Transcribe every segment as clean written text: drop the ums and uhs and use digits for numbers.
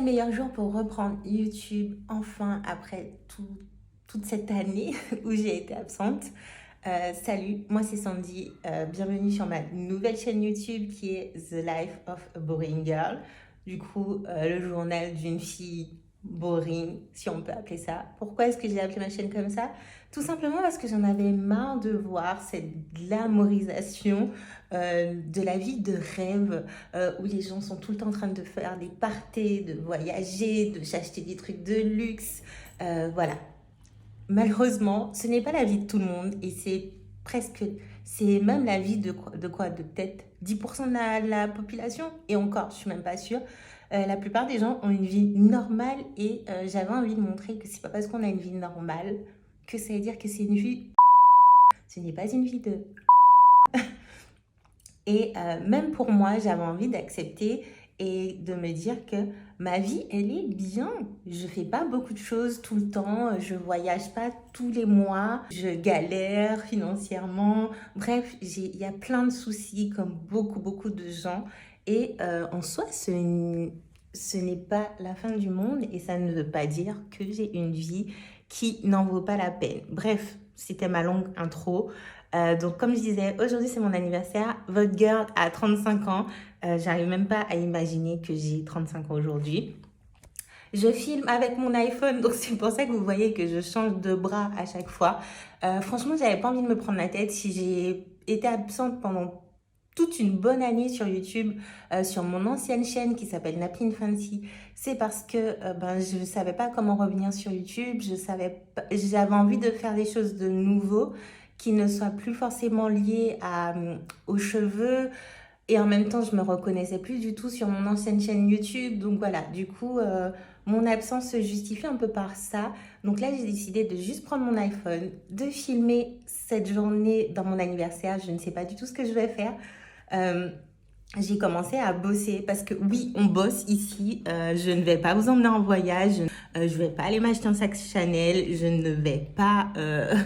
meilleur jour pour reprendre YouTube enfin après toute cette année où j'ai été absente. Salut, moi c'est Sandy. Bienvenue sur ma nouvelle chaîne YouTube qui est The Life of a Boring Girl. Du coup, le journal d'une fille boring, si on peut appeler ça. Pourquoi est-ce que j'ai appelé ma chaîne comme ça? Tout simplement parce que j'en avais marre de voir cette glamourisation de la vie de rêve où les gens sont tout le temps en train de faire des parties, de voyager, de s'acheter des trucs de luxe. Voilà. Malheureusement, ce n'est pas la vie de tout le monde et c'est même la vie de peut-être 10% de la population. Et encore, je suis même pas sûre. La plupart des gens ont une vie normale et j'avais envie de montrer que c'est pas parce qu'on a une vie normale que ça veut dire que c'est une vie. Ce n'est pas une vie de. Et même pour moi, j'avais envie d'accepter et de me dire que ma vie, elle est bien. Je fais pas beaucoup de choses tout le temps, je voyage pas tous les mois, je galère financièrement. Bref, il y a plein de soucis comme beaucoup de gens. Et en soi, ce n'est pas la fin du monde et ça ne veut pas dire que j'ai une vie qui n'en vaut pas la peine. Bref, c'était ma longue intro. Donc, comme je disais, aujourd'hui c'est mon anniversaire. Votre girl a 35 ans. J'arrive même pas à imaginer que j'ai 35 ans aujourd'hui. Je filme avec mon iPhone, donc c'est pour ça que vous voyez que je change de bras à chaque fois. Franchement, j'avais pas envie de me prendre la tête. Si j'ai été absente pendant toute une bonne année sur YouTube, sur mon ancienne chaîne qui s'appelle Napping Fancy, c'est parce que je ne savais pas comment revenir sur YouTube. J'avais envie de faire des choses de nouveau qui ne soient plus forcément liées aux cheveux. Et en même temps, je me reconnaissais plus du tout sur mon ancienne chaîne YouTube. Donc voilà, du coup, mon absence se justifie un peu par ça. Donc là, j'ai décidé de juste prendre mon iPhone, de filmer cette journée dans mon anniversaire. Je ne sais pas du tout ce que je vais faire. Euh, j'ai commencé à bosser parce que oui, on bosse ici. Je ne vais pas vous emmener en voyage. Je vais pas aller m'acheter un sac Chanel. Je ne vais pas.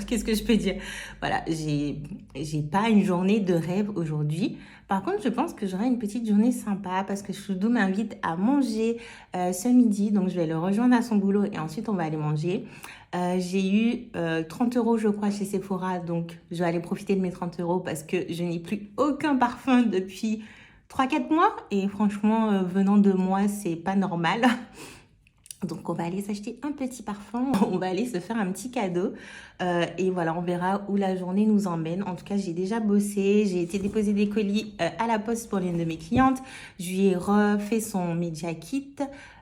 Qu'est-ce que je peux dire? Voilà, j'ai pas une journée de rêve aujourd'hui. Par contre, je pense que j'aurai une petite journée sympa parce que Choudou m'invite à manger ce midi. Donc, je vais le rejoindre à son boulot et ensuite on va aller manger. J'ai eu 30 euros, je crois, chez Sephora. Donc, je vais aller profiter de mes 30 euros parce que je n'ai plus aucun parfum depuis 3 4 mois. Et franchement, venant de moi, c'est pas normal. Donc, on va aller s'acheter un petit parfum. On va aller se faire un petit cadeau. Et voilà, on verra où la journée nous emmène. En tout cas, j'ai déjà bossé. J'ai été déposer des colis à la poste pour l'une de mes clientes. Je lui ai refait son Media Kit.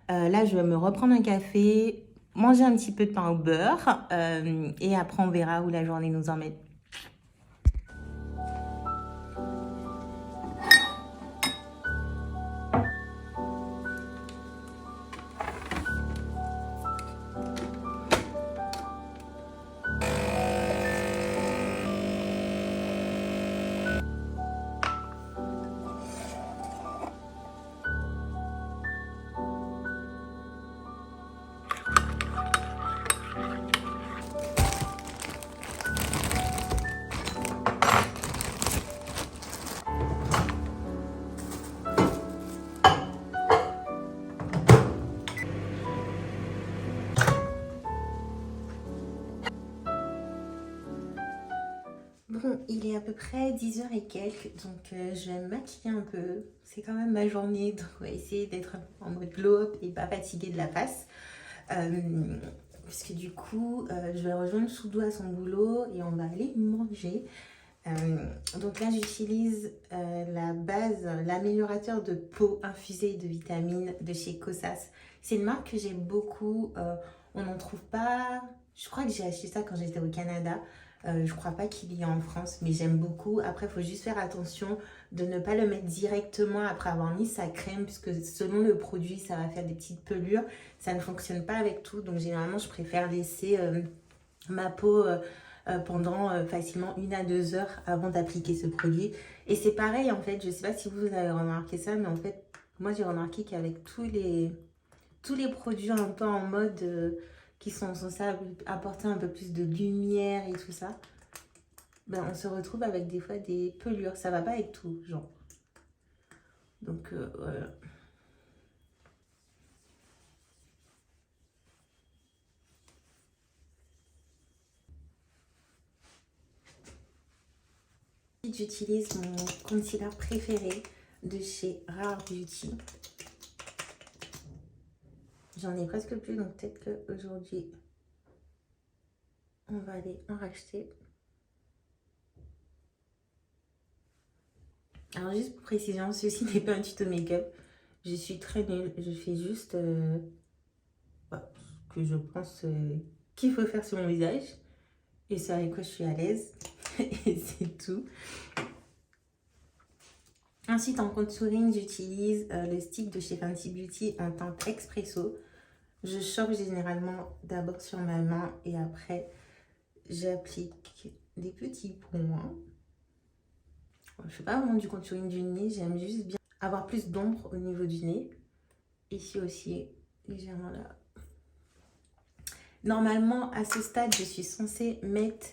Là, je vais me reprendre un café, manger un petit peu de pain au beurre. Et après, on verra où la journée nous emmène. Bon, il est à peu près 10h et quelques, donc je vais me maquiller un peu. C'est quand même ma journée, donc on va essayer d'être en mode glow-up et pas fatiguée de la face. Parce que du coup, je vais rejoindre Choudou à son boulot et on va aller manger. Donc là, j'utilise la base, l'améliorateur de peau infusé de vitamines de chez Kosas. C'est une marque que j'aime beaucoup. On n'en trouve pas. Je crois que j'ai acheté ça quand j'étais au Canada. Je crois pas qu'il y ait en France, mais j'aime beaucoup. Après, il faut juste faire attention de ne pas le mettre directement après avoir mis sa crème, puisque selon le produit, ça va faire des petites pelures. Ça ne fonctionne pas avec tout. Donc, généralement, je préfère laisser ma peau pendant facilement 1 à 2 heures avant d'appliquer ce produit. Et c'est pareil, en fait. Je sais pas si vous avez remarqué ça, mais en fait, moi, j'ai remarqué qu'avec tous les produits un peu en mode qui sont censés apporter un peu plus de lumière et tout ça, ben, on se retrouve avec des fois des pelures. Ça va pas avec tout, genre. Donc, voilà. J'utilise mon concealer préféré de chez Rare Beauty. J'en ai presque plus, donc peut-être qu'aujourd'hui, on va aller en racheter. Alors juste pour précision, ceci n'est pas un tuto make-up. Je suis très nulle. Je fais juste ce que je pense qu'il faut faire sur mon visage. Et c'est avec quoi je suis à l'aise. Et c'est tout. Ensuite, en contouring, j'utilise le stick de chez Fenty Beauty en teinte expresso. Je chope généralement d'abord sur ma main et après, j'applique des petits points. Je ne fais pas vraiment du contouring du nez, j'aime juste bien avoir plus d'ombre au niveau du nez. Ici aussi, légèrement là. Normalement, à ce stade, je suis censée mettre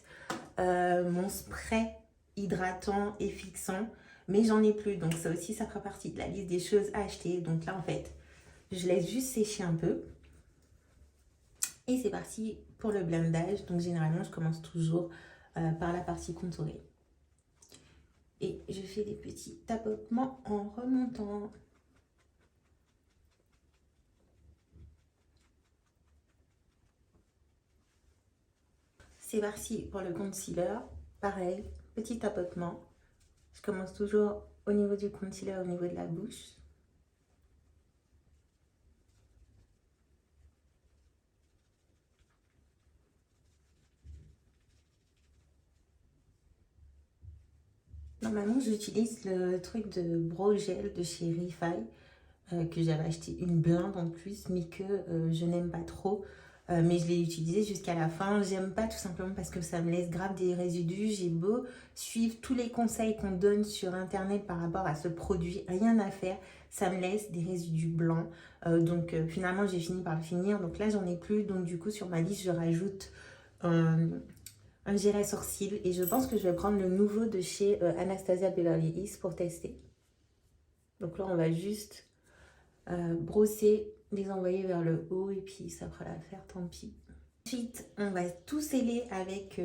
mon spray hydratant et fixant, mais j'en ai plus. Donc ça aussi, ça fera partie de la liste des choses à acheter. Donc là, en fait, je laisse juste sécher un peu. Et c'est parti pour le blendage. Donc généralement, je commence toujours par la partie contourée. Et je fais des petits tapotements en remontant. C'est parti pour le concealer. Pareil, petit tapotement. Je commence toujours au niveau du concealer, au niveau de la bouche. Normalement, j'utilise le truc de brow gel de chez Refy que j'avais acheté une blinde en plus, mais que je n'aime pas trop. Mais je l'ai utilisé jusqu'à la fin. J'aime pas tout simplement parce que ça me laisse grave des résidus. J'ai beau suivre tous les conseils qu'on donne sur internet par rapport à ce produit, rien à faire. Ça me laisse des résidus blancs. Donc finalement, j'ai fini par le finir. Donc là, j'en ai plus. Donc du coup, sur ma liste, je rajoute un gel à sourcils. Et je pense que je vais prendre le nouveau de chez Anastasia Beverly Hills pour tester. Donc là, on va juste brosser, les envoyer vers le haut et puis ça fera l'affaire, tant pis. Ensuite, on va tout sceller avec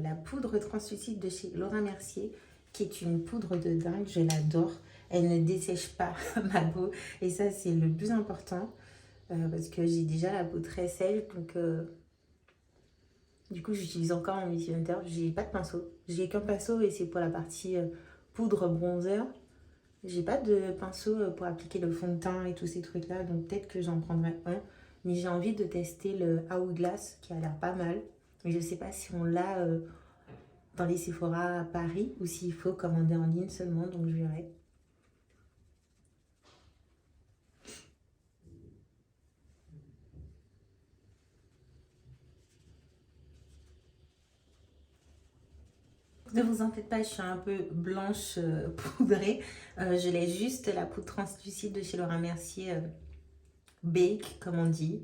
la poudre translucide de chez Laura Mercier, qui est une poudre de dingue, je l'adore. Elle ne dessèche pas ma peau et ça, c'est le plus important parce que j'ai déjà la peau très sèche, donc du coup, j'utilise encore mon Beauty Hunter. J'ai pas de pinceau, j'ai qu'un pinceau et c'est pour la partie poudre bronzer. J'ai pas de pinceau pour appliquer le fond de teint et tous ces trucs-là, donc peut-être que j'en prendrai un. Mais j'ai envie de tester le Hourglass qui a l'air pas mal. Mais je sais pas si on l'a dans les Sephora à Paris ou s'il faut commander en ligne seulement, donc je verrai. Ne vous en faites pas, je suis un peu blanche poudrée. Je laisse juste la poudre translucide de chez Laura Mercier Bake, comme on dit.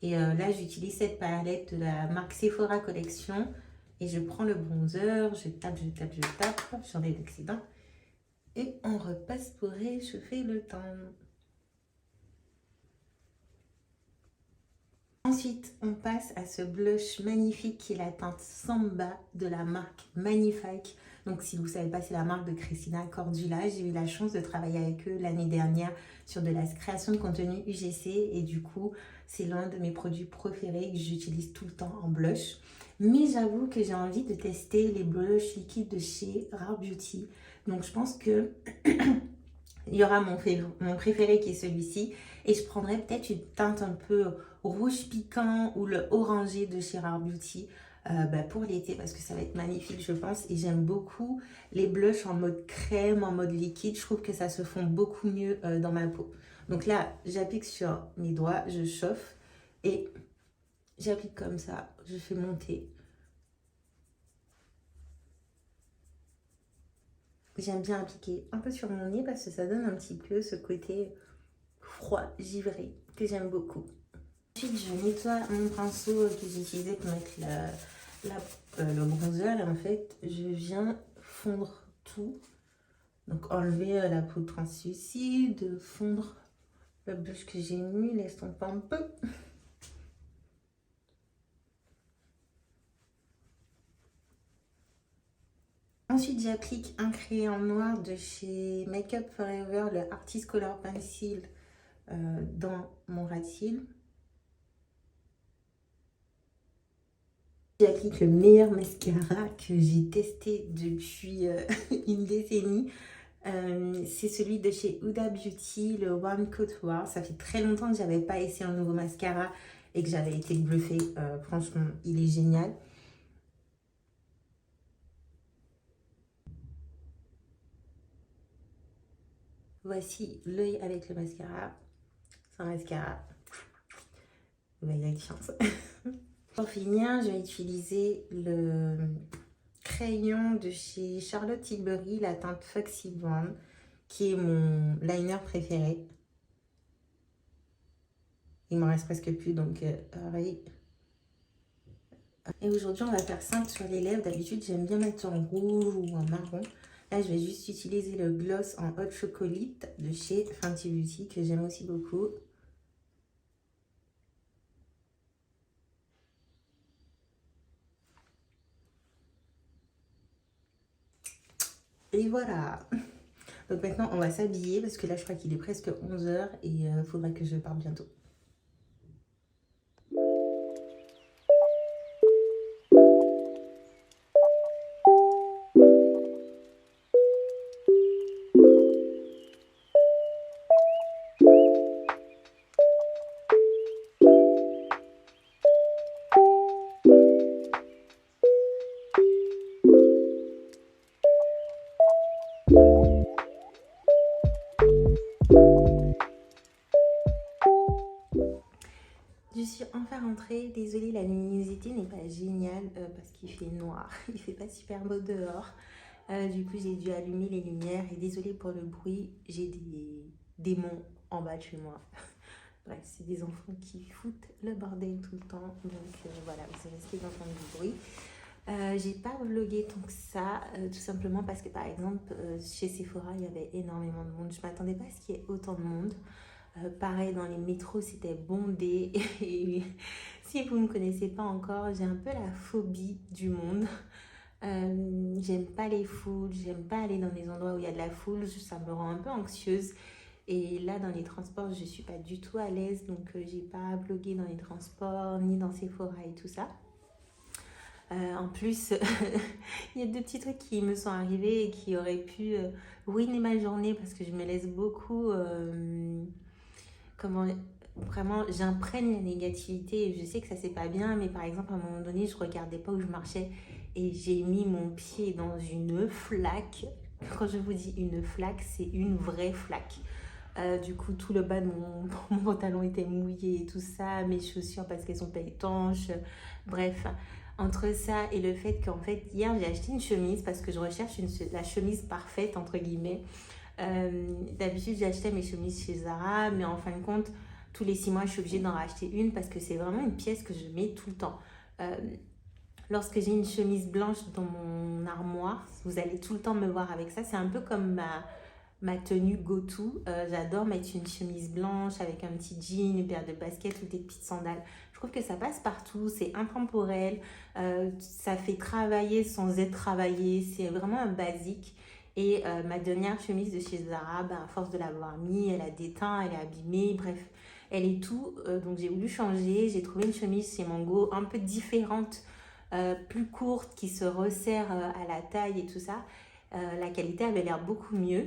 Et là, j'utilise cette palette de la marque Sephora Collection. Et je prends le bronzer, je tape, j'en ai l'excédent. Et on repasse pour réchauffer le teint. Ensuite, on passe à ce blush magnifique qui est la teinte Samba de la marque Magnifique. Donc, si vous ne savez pas, c'est la marque de Christina Cordula. J'ai eu la chance de travailler avec eux l'année dernière sur de la création de contenu UGC. Et du coup, c'est l'un de mes produits préférés que j'utilise tout le temps en blush. Mais j'avoue que j'ai envie de tester les blushs liquides de chez Rare Beauty. Donc, je pense que il y aura mon préféré qui est celui-ci. Et je prendrai peut-être une teinte un peu rouge piquant ou le orangé de chez Rare Beauty pour l'été parce que ça va être magnifique, je pense. Et j'aime beaucoup les blushs en mode crème, en mode liquide. Je trouve que ça se fond beaucoup mieux dans ma peau. Donc là, j'applique sur mes doigts, je chauffe et j'applique comme ça. Je fais monter. J'aime bien appliquer un peu sur mon nez parce que ça donne un petit peu ce côté froid, givré, que j'aime beaucoup. Ensuite, je nettoie mon pinceau que j'ai utilisé pour mettre le bronzer. Et en fait, je viens fondre tout. Donc, enlever la peau translucide, fondre le blush que j'ai mis, laisse tomber un peu. Ensuite, j'applique un crayon noir de chez Make Up Forever, le Artist Color Pencil, dans mon ras de cils. J'applique le meilleur mascara que j'ai testé depuis une décennie. C'est celui de chez Huda Beauty, le One Coat Wow. Ça fait très longtemps que j'avais pas essayé un nouveau mascara et que j'avais été bluffée. Franchement, il est génial. Voici l'œil avec le mascara. Sans mascara, il y a de chance. Pour finir, je vais utiliser le crayon de chez Charlotte Tilbury, la teinte Foxy Brown, qui est mon liner préféré. Il m'en reste presque plus, donc pareil. Et aujourd'hui, on va faire simple sur les lèvres. D'habitude, j'aime bien mettre en rouge ou en marron. Là, je vais juste utiliser le gloss en hot chocolate de chez Fenty Beauty, que j'aime aussi beaucoup. Et voilà. Donc maintenant, on va s'habiller parce que là, je crois qu'il est presque 11 h et il faudra que je parte bientôt. Je suis enfin rentrée. Désolée, la luminosité n'est pas géniale parce qu'il fait noir. Il fait pas super beau dehors. Du coup, j'ai dû allumer les lumières. Et désolée pour le bruit, j'ai des démons en bas de chez moi. Bref, c'est des enfants qui foutent le bordel tout le temps. Donc voilà, vous risquez d'entendre du bruit. J'ai pas vlogué tant que ça, tout simplement parce que par exemple, chez Sephora, il y avait énormément de monde. Je m'attendais pas à ce qu'il y ait autant de monde. Pareil, dans les métros, c'était bondé. Et si vous ne me connaissez pas encore, j'ai un peu la phobie du monde. J'aime pas les foules, j'aime pas aller dans des endroits où il y a de la foule, ça me rend un peu anxieuse. Et là, dans les transports, je suis pas du tout à l'aise, donc j'ai pas vlogué dans les transports, ni dans Sephora et tout ça. En plus, il y a deux petits trucs qui me sont arrivés et qui auraient pu ruiner ma journée parce que je me laisse beaucoup... comment vraiment j'imprègne la négativité et je sais que ça c'est pas bien, mais par exemple à un moment donné je regardais pas où je marchais et j'ai mis mon pied dans une flaque. Quand je vous dis une flaque, c'est une vraie flaque. Du coup tout le bas de mon pantalon était mouillé et tout ça, mes chaussures parce qu'elles sont pas étanches, bref. Entre ça et le fait qu'en fait hier j'ai acheté une chemise parce que je recherche la chemise parfaite entre guillemets. D'habitude j'achetais mes chemises chez Zara, mais en fin de compte tous les 6 mois je suis obligée d'en racheter une parce que c'est vraiment une pièce que je mets tout le temps. Lorsque j'ai une chemise blanche dans mon armoire, vous allez tout le temps me voir avec ça. C'est un peu comme ma tenue go-to. J'adore mettre une chemise blanche avec un petit jean, une paire de baskets ou des petites sandales. Je trouve que ça passe partout, c'est intemporel, ça fait travailler sans être travaillé, c'est vraiment un basique. Et ma dernière chemise de chez Zara, à force de l'avoir mis, elle a déteint, elle est abîmée, bref, elle est tout. Donc j'ai voulu changer, j'ai trouvé une chemise chez Mango un peu différente, plus courte, qui se resserre à la taille et tout ça. La qualité avait l'air beaucoup mieux.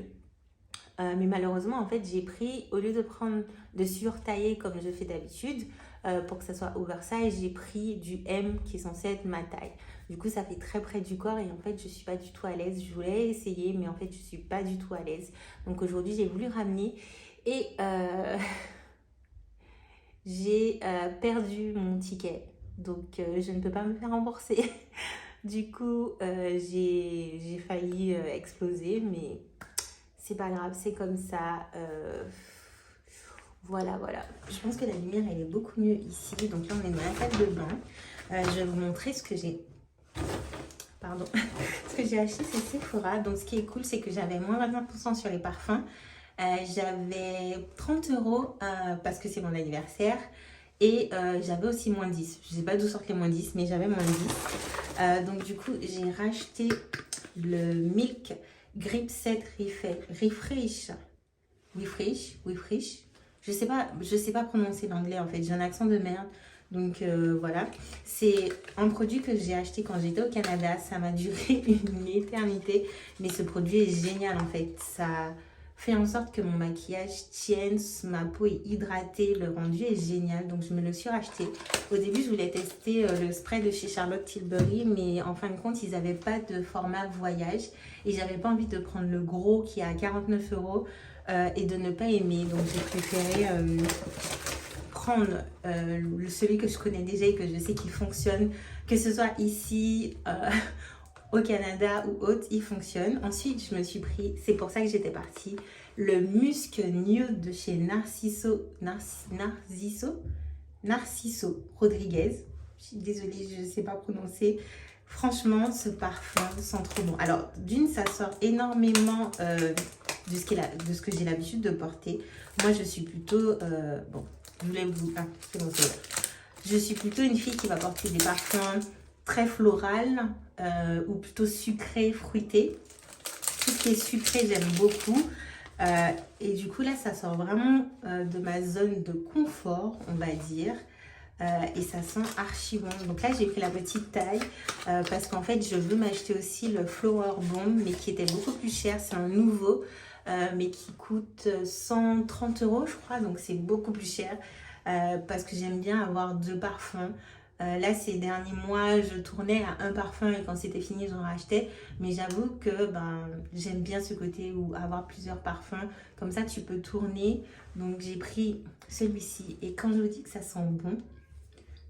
Mais malheureusement, en fait, j'ai pris, au lieu de surtailler comme je fais d'habitude, pour que ça soit oversize, j'ai pris du M qui est censé être ma taille. Du coup, ça fait très près du corps et en fait, je suis pas du tout à l'aise. Je voulais essayer, mais en fait, je suis pas du tout à l'aise. Donc aujourd'hui, j'ai voulu ramener et j'ai perdu mon ticket. Donc, je ne peux pas me faire rembourser. Du coup, j'ai failli exploser, mais c'est pas grave, c'est comme ça. Voilà. Je pense que la lumière, elle est beaucoup mieux ici. Donc là, on est dans la salle de bain. Je vais vous montrer ce que j'ai... Pardon. Ce que j'ai acheté, c'est Sephora. Donc, ce qui est cool, c'est que j'avais moins 25% sur les parfums. J'avais 30 € parce que c'est mon anniversaire. Et j'avais aussi moins 10. Je sais pas d'où sortent les moins 10, mais j'avais moins 10. Donc, du coup, j'ai racheté le Milk Grip Set Refresh. Refresh. Je sais pas prononcer l'anglais en fait, j'ai un accent de merde. Donc voilà, c'est un produit que j'ai acheté quand j'étais au Canada. Ça m'a duré une éternité, mais ce produit est génial en fait. Ça fait en sorte que mon maquillage tienne, ma peau est hydratée, le rendu est génial. Donc je me le suis racheté. Au début, je voulais tester le spray de chez Charlotte Tilbury, mais en fin de compte, ils n'avaient pas de format voyage. Et j'avais pas envie de prendre le gros qui est à 49 € et de ne pas aimer. Donc j'ai préféré prendre celui que je connais déjà et que je sais qu'il fonctionne, que ce soit ici au Canada ou autre, il fonctionne. Ensuite, je me suis pris, c'est pour ça que j'étais partie, le Musk Nude de chez Narciso Rodriguez. Je suis désolée, je ne sais pas prononcer. Franchement, ce parfum sent trop bon. Alors, d'une, ça sort énormément de ce que j'ai l'habitude de porter. Moi, je suis plutôt... bon, je voulais vous... Ah, c'est bon, c'est bon. Je suis plutôt une fille qui va porter des parfums très floraux ou plutôt sucrés, fruités. Tout ce qui est sucré, j'aime beaucoup. Et du coup, là, ça sort vraiment de ma zone de confort, on va dire. Et ça sent archi bon. Donc là, j'ai pris la petite taille parce qu'en fait, je veux m'acheter aussi le Flower Bomb, mais qui était beaucoup plus cher. C'est un nouveau, mais qui coûte 130 € je crois. Donc c'est beaucoup plus cher parce que j'aime bien avoir 2 parfums. Là, ces derniers mois, je tournais à un parfum et quand c'était fini, j'en rachetais. Mais j'avoue que j'aime bien ce côté où avoir plusieurs parfums. Comme ça, tu peux tourner. Donc, j'ai pris celui-ci. Et quand je vous dis que ça sent bon...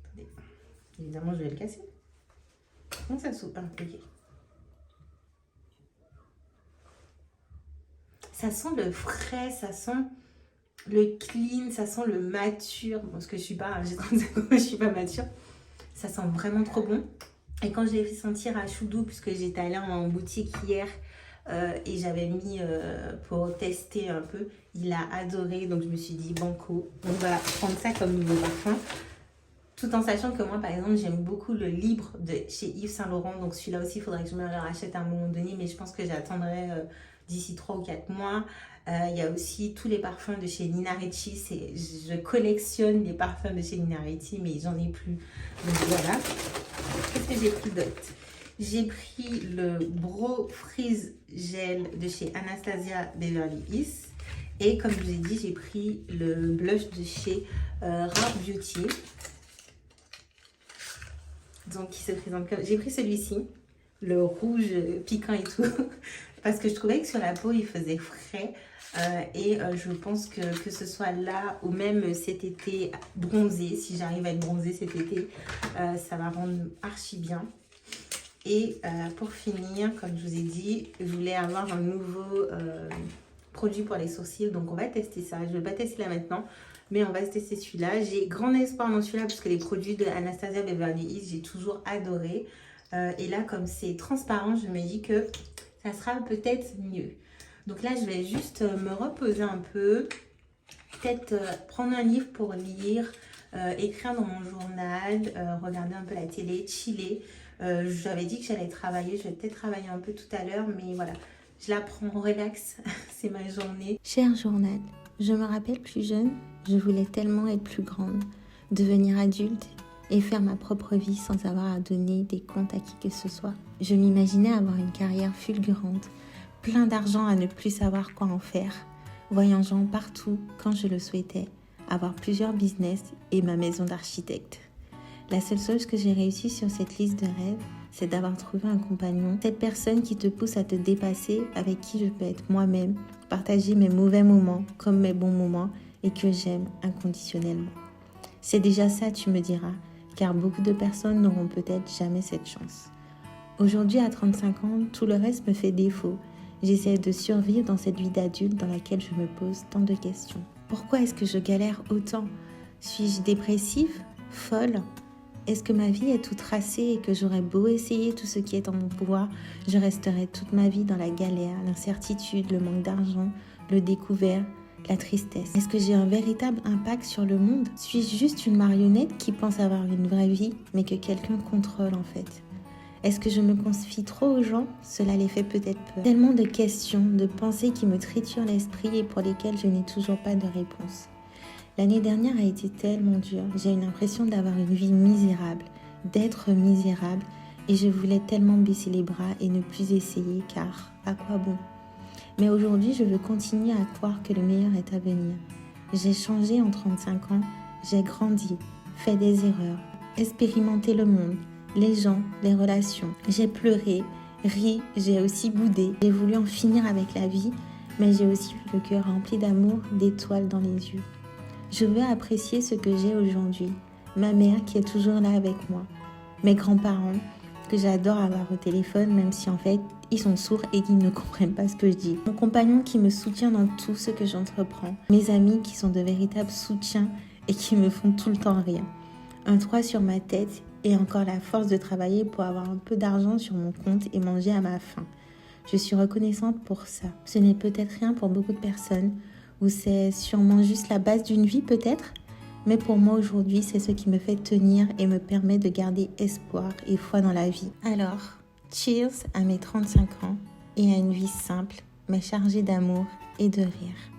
Attendez. Évidemment, je vais le casser. Comment ça s'ouvre? Ah, ok. Ça sent le frais, ça sent le clean, ça sent le mature. Bon, parce que je suis pas... J'ai 35 ans, je suis pas mature. Ça sent vraiment trop bon. Et quand je l'ai fait sentir à Choudou, puisque j'étais allée en boutique hier et j'avais mis pour tester un peu, il a adoré. Donc je me suis dit, banco, on va prendre ça comme nouveau parfum. Tout en sachant que moi, par exemple, j'aime beaucoup le Libre de chez Yves Saint Laurent. Donc celui-là aussi, il faudrait que je me le rachète à un moment donné. Mais je pense que j'attendrai d'ici 3 ou 4 mois. Il y a aussi tous les parfums de chez Nina Ricci. Je collectionne les parfums de chez Nina Ricci, mais j'en ai plus. Donc voilà. Qu'est-ce que j'ai pris d'autre? J'ai pris le Brow Freeze Gel de chez Anastasia Beverly Hills. Et comme je vous ai dit, j'ai pris le blush de chez Rare Beauty. Donc qui se présente comme... J'ai pris celui-ci, le rouge piquant et tout. Parce que je trouvais que sur la peau, il faisait frais. Et je pense que ce soit là ou même cet été bronzé, si j'arrive à être bronzée cet été, ça va rendre archi bien. Et pour finir, comme je vous ai dit, je voulais avoir un nouveau produit pour les sourcils. Donc on va tester ça. Je ne vais pas tester là maintenant, mais on va tester celui-là. J'ai grand espoir dans celui-là parce que les produits de Anastasia Beverly Hills, j'ai toujours adoré. Et là, comme c'est transparent, je me dis que ça sera peut-être mieux. Donc là, je vais juste me reposer un peu, peut-être prendre un livre pour lire, écrire dans mon journal, regarder un peu la télé, chiller. J'avais dit que j'allais travailler, je vais peut-être travailler un peu tout à l'heure, mais voilà, je la prends relax, c'est ma journée. Cher journal, je me rappelle plus jeune, je voulais tellement être plus grande, devenir adulte et faire ma propre vie sans avoir à donner des comptes à qui que ce soit. Je m'imaginais avoir une carrière fulgurante, plein d'argent à ne plus savoir quoi en faire, voyageant partout quand je le souhaitais, avoir plusieurs business et ma maison d'architecte. La seule chose que j'ai réussi sur cette liste de rêves, c'est d'avoir trouvé un compagnon, cette personne qui te pousse à te dépasser, avec qui je peux être moi-même, partager mes mauvais moments comme mes bons moments et que j'aime inconditionnellement. C'est déjà ça, tu me diras, car beaucoup de personnes n'auront peut-être jamais cette chance. Aujourd'hui, à 35 ans, tout le reste me fait défaut. J'essaie de survivre dans cette vie d'adulte dans laquelle je me pose tant de questions. Pourquoi est-ce que je galère autant? Suis-je dépressive? Folle? Est-ce que ma vie est toute tracée et que j'aurais beau essayer tout ce qui est en mon pouvoir, je resterai toute ma vie dans la galère, l'incertitude, le manque d'argent, le découvert, la tristesse? Est-ce que j'ai un véritable impact sur le monde? Suis-je juste une marionnette qui pense avoir une vraie vie, mais que quelqu'un contrôle en fait? Est-ce que je me confie trop aux gens? Cela les fait peut-être peur. Tellement de questions, de pensées qui me triturent l'esprit et pour lesquelles je n'ai toujours pas de réponse. L'année dernière a été tellement dure. J'ai eu l'impression d'avoir une vie misérable, d'être misérable, et je voulais tellement baisser les bras et ne plus essayer, car à quoi bon? Mais aujourd'hui, je veux continuer à croire que le meilleur est à venir. J'ai changé en 35 ans, j'ai grandi, fait des erreurs, expérimenté le monde, les gens, les relations. J'ai pleuré, ri, j'ai aussi boudé. J'ai voulu en finir avec la vie, mais j'ai aussi eu le cœur rempli d'amour, d'étoiles dans les yeux. Je veux apprécier ce que j'ai aujourd'hui. Ma mère qui est toujours là avec moi. Mes grands-parents que j'adore avoir au téléphone, même si en fait ils sont sourds et qu'ils ne comprennent pas ce que je dis. Mon compagnon qui me soutient dans tout ce que j'entreprends. Mes amis qui sont de véritables soutiens et qui me font tout le temps rire. Un toit sur ma tête et encore la force de travailler pour avoir un peu d'argent sur mon compte et manger à ma faim. Je suis reconnaissante pour ça. Ce n'est peut-être rien pour beaucoup de personnes, ou c'est sûrement juste la base d'une vie peut-être, mais pour moi aujourd'hui, c'est ce qui me fait tenir et me permet de garder espoir et foi dans la vie. Alors, cheers à mes 35 ans et à une vie simple, mais chargée d'amour et de rire.